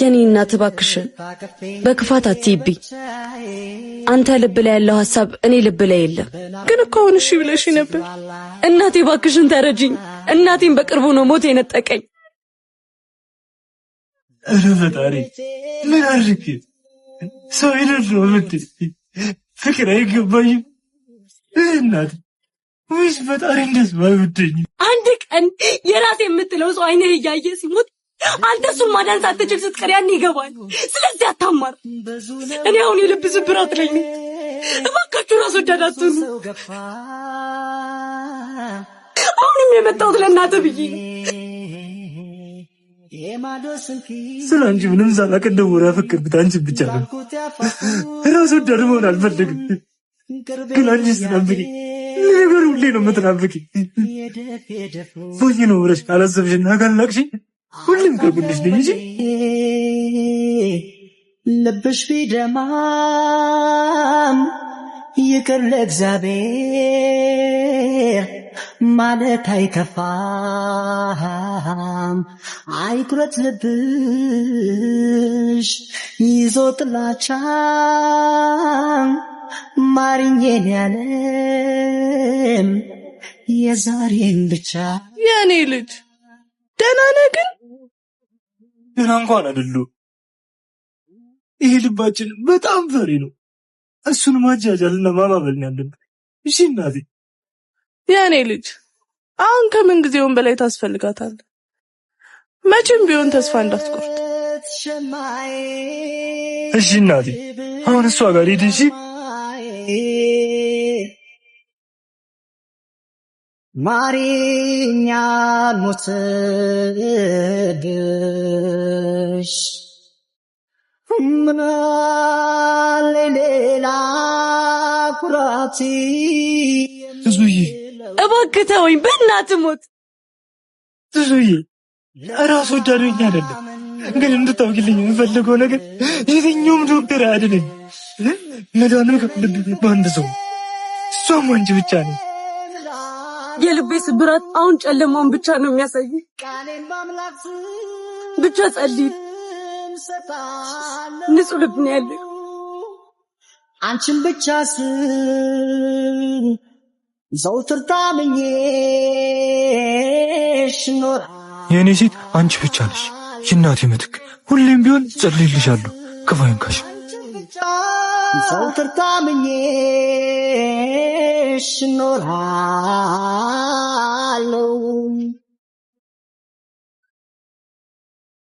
የኔ እናት እባክሽን በክፋት አትይብኝ። አንተ ልብ ላይ ያለው ሐሳብ እኔ ልብ ላይ የለም። ግን እኮ አሁን እሺ ብለሽ ነበር። እናቴ እባክሽን ተረጂኝ። እናቴን በቅርቡ ነው ሞት የነጠቀኝ። ኧረ ፈጣሪ ምን አድርጌ ሰው ይደርሰው ምት ፍቅር አይገባኝም። እናት ወይስ ፈጣሪ እንደዚህ ባይወደኝ? አንድ ቀን የራሴ የምትለው ሰው አይኔ እያየ ሲሞት አንተ እሱን ማዳን ሳትችል ስትቀር ያን ይገባል። ስለዚህ አታማር። እኔ አሁን የልብ ስብራት ነኝ። እባካችሁ ራስ ወዳድ አትሁኑ። አሁንም የመጣሁት ለእናትህ ብዬ ስለ አንቺ ምንም ሳላውቅ እንደወራ ያፈቀርኩት አንቺን ብቻ ነው። ራስ ወዳድ መሆን አልፈልግም። ግን አንቺ ስትናፍቂ ነገር ሁሌ ነው የምትናፍቂ። ሞኝ ነው ብለሽ ካላሰብሽና ካላቅሽኝ ሁሉም ከጎንሽ ነኝ እንጂ ልብሽ ቢደማም ይቅር ለእግዚአብሔር ማለት አይከፋም። አይኩረት ልብሽ ይዞ ጥላቻ ማርኜን ያለም የዛሬን ብቻ። የኔ ልጅ ደህና ነህ? ግን ደህና እንኳን አይደለሁ። ይሄ ልባችን በጣም ፈሪ ነው። እሱን ማጃጃልና ማባበል ነው ያለብን። እሺ እናቴ። የኔ ልጅ አሁን ከምን ጊዜውም በላይ ታስፈልጋታለህ። መቼም ቢሆን ተስፋ እንዳትቆርጥ እሺ እናቴ። አሁን እሷ ጋር ሂድ እሺ። ማሪኛ ሞትብሽ ምናለ ሌላ ኩራቲ ብዙዬ እባክህ ተወኝ በእናትህ ሞት። ብዙዬ ራስ ወዳድ ነኝ አይደለም፣ ግን እንድታውቂልኝ የምፈልገው ነገር የትኛውም ዶክተር አያድነኝ። መዳንም ከልብ በአንድ ሰው እሷም አንቺ ብቻ ነው። የልቤ ስብራት አሁን ጨለማውን ብቻ ነው የሚያሳይ። ብቻ ጸልይ። ንጹህ ልብ ነው ያለው። አንቺን ብቻ ስል ዘውትር ታምኜሽ ኖር። የኔ ሴት አንቺ ብቻ ነሽ የእናቴ ምትክ። ሁሌም ቢሆን ጸልይልሻለሁ ክፉ አይንካሽ። ዘውትር ታምኜሽ ኖራለሁ።